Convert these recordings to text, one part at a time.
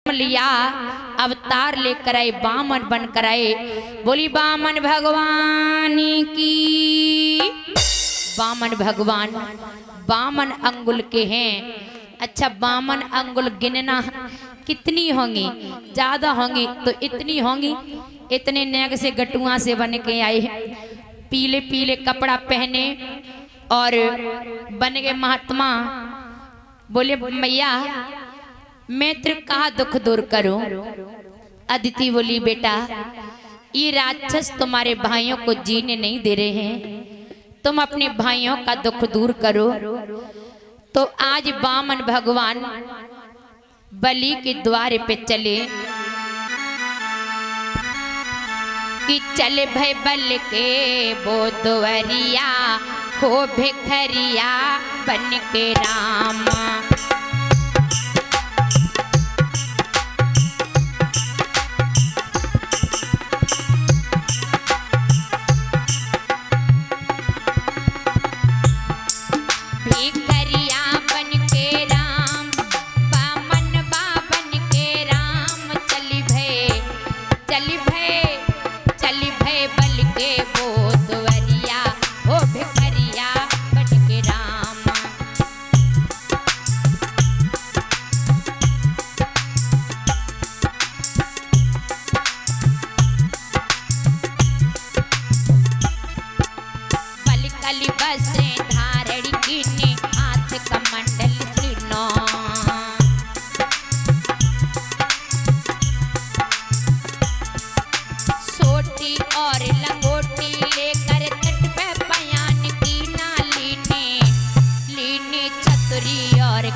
जन्म लिया, अवतार लेकर आए, बामन बनकर आए। बोली बामन भगवान की। बामन भगवान बामन अंगुल के हैं। अच्छा, बामन अंगुल गिनना कितनी होंगी? ज्यादा होंगी तो इतनी होंगी। इतने नेग से गटुआ से बन के आए, पीले पीले कपड़ा पहने और बन गए महात्मा। बोले मैया मैं तेरे का दुख दूर करूं? अदिति बोली बेटा ये राक्षस तुम्हारे भाइयों को जीने नहीं दे रहे हैं, तुम अपने भाइयों का दुख दूर करो। तो आज बामन भगवान बलि के द्वार पे चले कि चले भय बल के वो द्वारिया, हो भिखरिया बन के राम।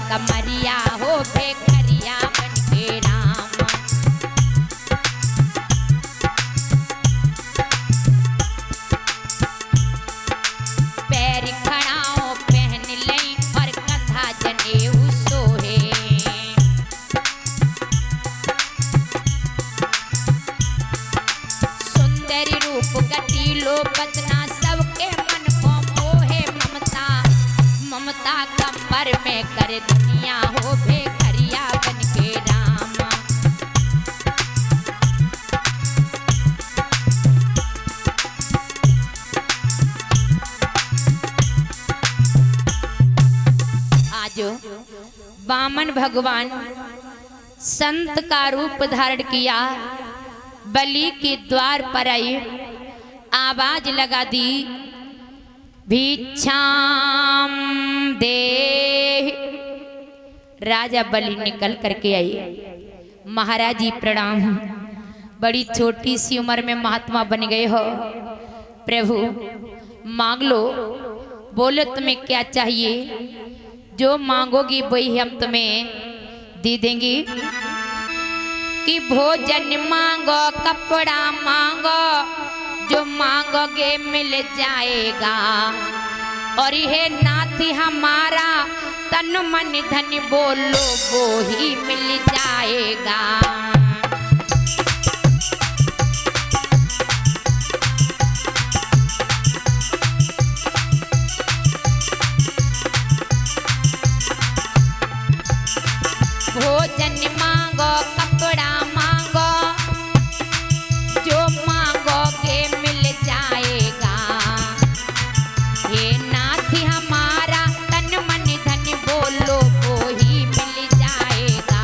कमरिया हो भिखरिया बन के राम। पैर खड़ाओ पहन लई और कंधा जनेऊ सोहे। सुंदरी रूप गति लोपत ना सबके मन को मोहे। ममता ममता कमर में करे दुनिया हो भिखरिया बन के राम। आज बामन भगवान संत का रूप धारण किया, बलि के द्वार पर आई, आवाज लगा दी भिक्षाम दे। राजा बलि निकल करके आई। महाराज जी प्रणाम, बड़ी छोटी सी उम्र में महात्मा बन गए हो, प्रभु मांग लो। बोलो तुम्हें क्या चाहिए, जो मांगोगी वही हम तुम्हें दे देंगे। कि भोजन मांगो कपड़ा मांगो, जो मांगोगे मिल जाएगा। और यह नाथी हमारा तन मन धन बोलो वो ही मिल जाएगा। भोजन मांगो कपड़ा मांगो, जो मांगोगे मिल जाएगा। ये नाथी हमारा तन मन धन बोलो वो ही मिल जाएगा।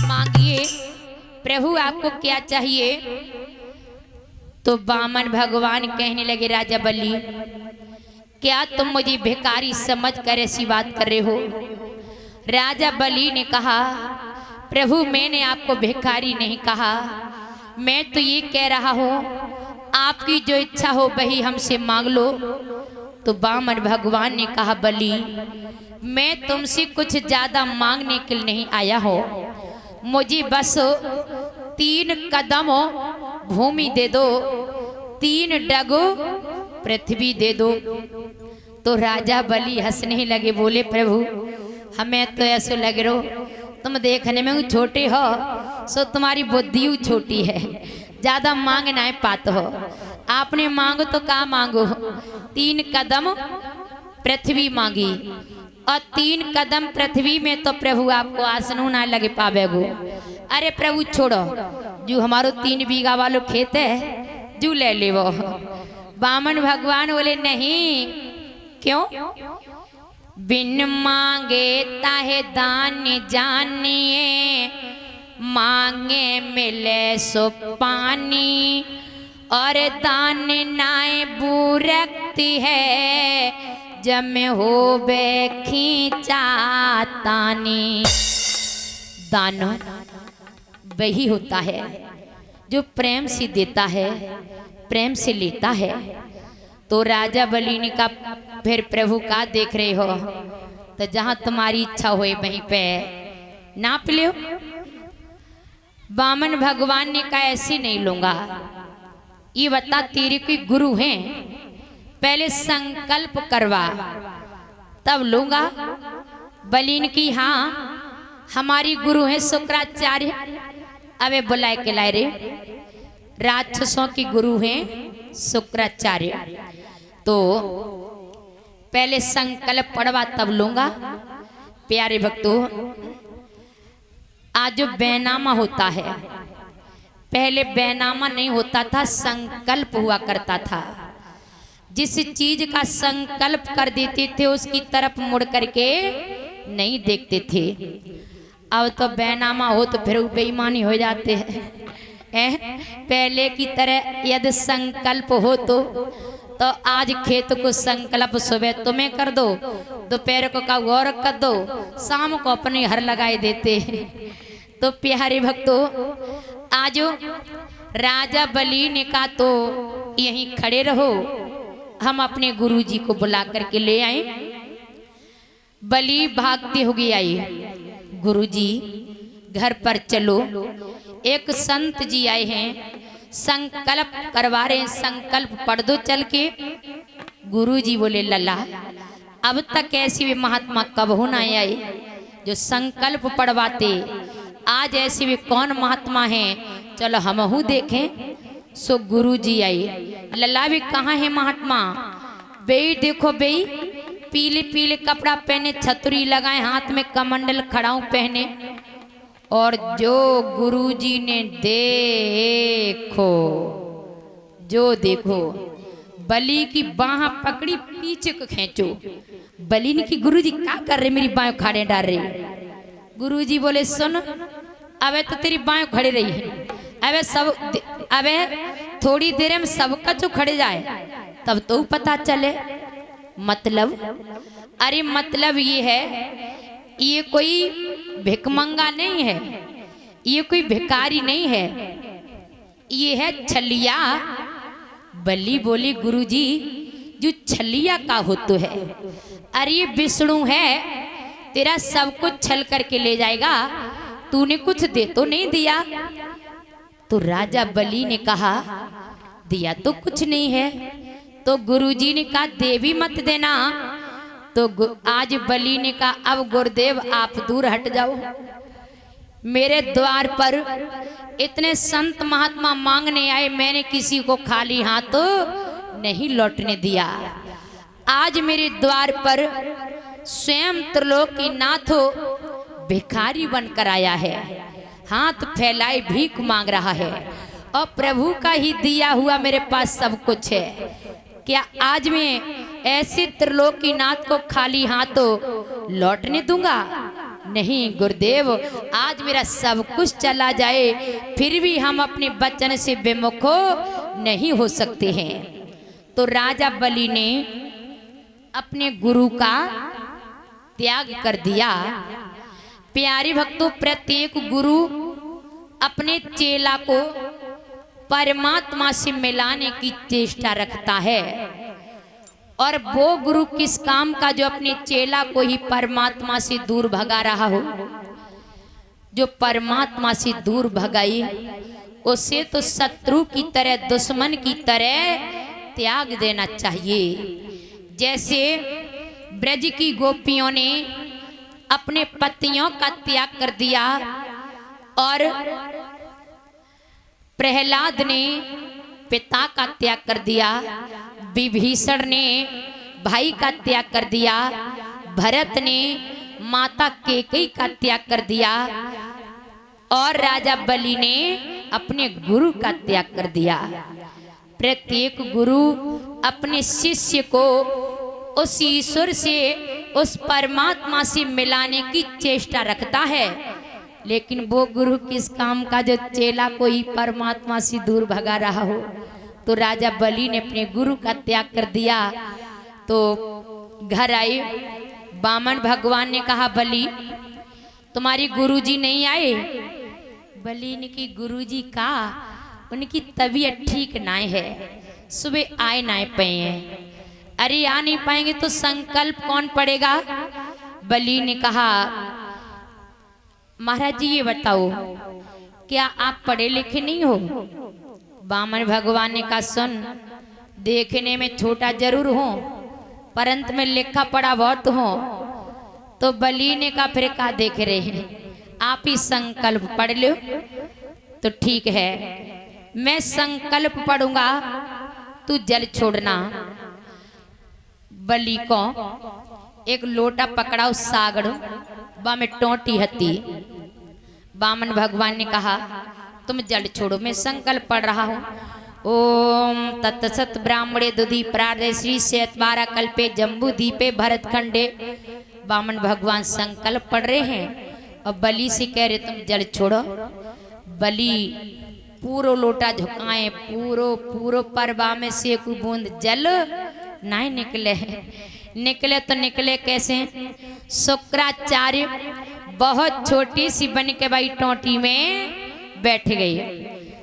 मांगिए प्रभु आपको क्या चाहिए। तो बामन भगवान कहने लगे राजा बलि क्या तुम मुझे भिखारी समझ कर ऐसी बात कर रहे हो। राजा बलि ने कहा प्रभु मैंने आपको भिखारी नहीं कहा, मैं तो ये कह रहा हूँ आपकी जो इच्छा हो वही हमसे मांग लो। तो बामन भगवान ने कहा बलि मैं तुमसे कुछ ज्यादा मांगने के लिए नहीं आया हो, मुझे बस 3 कदम भूमि दे दो, 3 डग पृथ्वी दे दो। तो राजा बलि हंसने लगे, बोले प्रभु हमें तो ऐसा लग रहा तुम देखने में छोटे हो, सो तुम्हारी बुद्धि छोटी है, ज्यादा मांग ना पात हो। आपने मांगो तो का मांगो, 3 कदम पृथ्वी मांगी और 3 कदम पृथ्वी में तो प्रभु आपको आसनू ना लगे पावेगो। अरे प्रभु छोड़ो, जो हमारो 3 बीघा वालो खेत है जो ले ले वो। बामन भगवान बोले नहीं, क्यों? बिन मांगे ताहे दान जानिए, मांगे मिले सो पानी, और दान नाए बूरकती है, जब में हो बे खींचा तानी। दान वही होता है जो प्रेम से देता है, प्रेम से लेता है। तो राजा बलि ने कहा फिर प्रभु का देख रहे हो, तो जहां तुम्हारी इच्छा होए वहीं पे नाप लो। बामन भगवान ने कहा ऐसे नहीं लूंगा, ये बता तेरे कोई गुरु हैं, पहले संकल्प करवा तब लूंगा। बलि ने की हाँ हमारी गुरु हैं शुक्राचार्य। अबे बुलाए के लाए रे, राक्षसों की गुरु हैं शुक्राचार्य। तो पहले संकल्प पढ़वा तब लूंगा। प्यारे भक्तों, आज जो बैनामा होता है, पहले बैनामा नहीं होता था, संकल्प हुआ करता था। जिस चीज का संकल्प कर देते थे उसकी तरफ मुड़ करके नहीं देखते थे। अब तो बैनामा हो तो फिर बेईमानी हो जाते हैं। पहले की तरह यदि संकल्प हो तो आज खेत को संकल्प सुबह तुम्हें कर दो, दोपहर को का गौर कर दो, शाम को अपने हर लगाए देते। तो प्यारे भक्तों, आज राजा बलि ने कहा तो यहीं खड़े रहो, हम अपने गुरुजी को बुला करके ले आए। बलि भागते हुए आई, गुरुजी घर पर चलो, एक संत जी आए हैं, संकल्प करवा रहे हैं, संकल्प पढ़ दो चल के। गुरुजी बोले लला अब तक ऐसी भी महात्मा कब होना आए जो संकल्प पढ़वाते, आज ऐसे भी कौन महात्मा हैं, चलो हमहू देखें। सो गुरुजी आई, लला भी कहाँ है महात्मा? बेई देखो बेई, पीले पीले कपड़ा पहने, छतरी लगाए, हाथ में कमंडल खड़ाऊ पहने, और जो गुरुजी ने देखो जो देखो बलि की बाह पकड़ी, पीछे को खींचो। बलि ने की गुरुजी क्या कर रहे, मेरी बाहें खाड़े डाल रहे। गुरुजी बोले सुन, अबे तो तेरी बाहें खड़े रही है, अबे थोड़ी देर में सबका जो खड़े जाए तब तो पता चले। मतलब अरे मतलब ये है, ये कोई भिखमंगा नहीं है, ये कोई भिखारी नहीं है, ये है छलिया। बलि बोली गुरुजी जो छलिया का हो तो है, अरे ये विष्णु है, तेरा सब कुछ छल करके ले जाएगा, तूने कुछ दे तो नहीं दिया। तो राजा बलि ने कहा दिया तो कुछ नहीं है। तो गुरुजी ने कहा देवी मत देना। तो आज बलि ने कहा अब गुरुदेव आप दूर हट जाओ, मेरे द्वार पर इतने संत महात्मा मांगने आए, मैंने किसी को खाली हाथ तो नहीं लौटने दिया। आज मेरे द्वार पर स्वयं त्रिलोकीनाथ भिखारी बनकर आया है, हाथ फैलाए भीख मांग रहा है, और प्रभु का ही दिया हुआ मेरे पास सब कुछ है। क्या आज मैं ऐसे त्रिलोकीनाथ को खाली हाथों लौटने दूंगा? नहीं गुरुदेव, आज मेरा सब कुछ चला जाए फिर भी हम अपने वचन से विमुख नहीं हो सकते हैं। तो राजा बलि ने अपने गुरु का त्याग कर दिया। प्यारे भक्तों, प्रत्येक गुरु अपने चेला को परमात्मा से मिलाने की चेष्टा रखता है, और वो गुरु किस काम का जो अपने चेला को ही परमात्मा से दूर भगा रहा हो। जो परमात्मा से दूर भगाई उसे तो शत्रु की तरह, दुश्मन की तरह त्याग देना चाहिए। जैसे ब्रज की गोपियों ने अपने पतियों का त्याग कर दिया और प्रहलाद ने पिता का त्याग कर दिया, विभीषण ने भाई का त्याग कर दिया, भरत ने माता कैकेयी का त्याग कर दिया और राजा बलि ने अपने गुरु का त्याग कर दिया। प्रत्येक गुरु अपने शिष्य को उस ईश्वर से, उस परमात्मा से मिलाने की चेष्टा रखता है, लेकिन वो गुरु किस काम का जो चेला कोई परमात्मा से दूर भगा रहा हो। तो राजा बलि ने अपने गुरु का त्याग कर दिया। तो घर आए, वामन भगवान ने कहा बलि तुम्हारी गुरुजी नहीं आए? बलि ने की गुरुजी का उनकी तबीयत ठीक ना है, सुबह आए ना पे हैं। अरे आ नहीं पाएंगे तो संकल्प कौन पड़ेगा? बलि ने कहा महाराज जी ये बताओ क्या आप पढ़े लिखे नहीं हो? वामन भगवान ने कहा सुन, देखने में छोटा जरूर हूं परंतु में लिखा पढ़ा बहुत हूं। तो बलि ने कहा फिर क्या देख रहे हैं, आप ही संकल्प पढ़ लो। तो ठीक है मैं संकल्प पढ़ूंगा, तू जल छोड़ना। बलि को एक लोटा पकड़ाओ सागड़ बा में टोटी हती। वामन भगवान ने कहा तुम जल छोड़ो, मैं संकल्प पढ़ रहा हूं। ओम तत्सत ब्राह्मणे दुधि प्रार्दे श्री श्वेतवारा कल्पे जम्बू दीपे भरतखंडे। वामन भगवान संकल्प पढ़ रहे हैं और बलि से कह रहे तुम जल छोड़ो। बलि पूरो लोटा झुकाए, पूरो परवा में से एक बूंद जल नहीं निकले। निकले तो निकले कैसे? शुक्राचार्य बहुत छोटी सी बन के भाई टोटी में बैठ गई,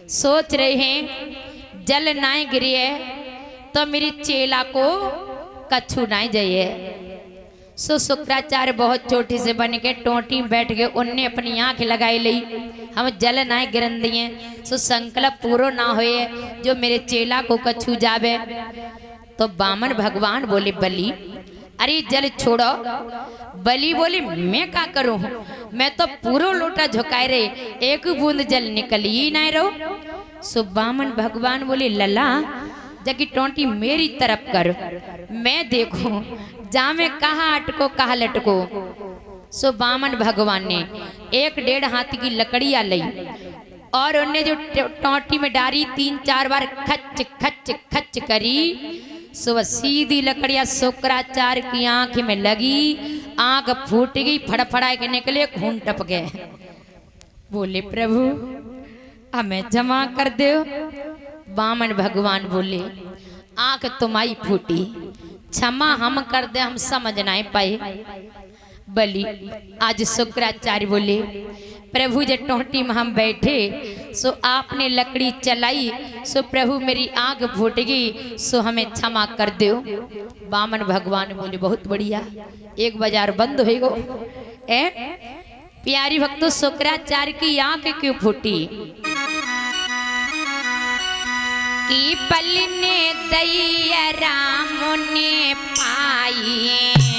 सोच रहे हैं जल नहीं गिरी है तो मेरी चेला को कछु नहीं जाइए। सो शुक्राचार्य बहुत छोटी से बन के टोटी में बैठ गए, उनने अपनी आंख लगाई ली, हम जल नहीं गिरन दिए, सो संकल्प पूरो ना होए जो मेरे चेला को कछु जावे। तो वामन भगवान बोले बलि अरे जल छोड़ो। बलि बोली मैं क्या करूं, मैं तो पूरा लोटा झुकाए रहे, एक बूंद जल निकल ही नहीं रहो। सो वामन भगवान बोले लला जगी टोंटी मेरी तरफ कर, मैं देखो जा मैं कहाँ अटको कहाँ लटको। सो वामन भगवान ने 1.5 हाथ की लकड़ियां ली और उन्हें जो टोंटी में डारी 3-4 बार खच खच खच करी। सो सीधी लकड़ियां शुक्राचार्य की आंख में लगी, आंख फूट गई, फड़फड़ा के निकले, खून टप गए। बोले प्रभु हमें जमा कर दो। वामन भगवान बोले आंख तुम्हारी फूटी, क्षमा हम कर दे, हम समझ नहीं पाए। बलि आज शुक्राचार्य बोले प्रभु जब टोंटी में हम बैठे सो आपने लकड़ी चलाई, सो प्रभु मेरी आंख फूट गई, सो हमें क्षमा कर दो। वामन भगवान बोले बहुत बढ़िया, एक बाजार बंद हो गो। प्यारी भक्तों शुक्राचार्य की आंख क्यों फूटी? कि बलि ने दैया राम ने पाई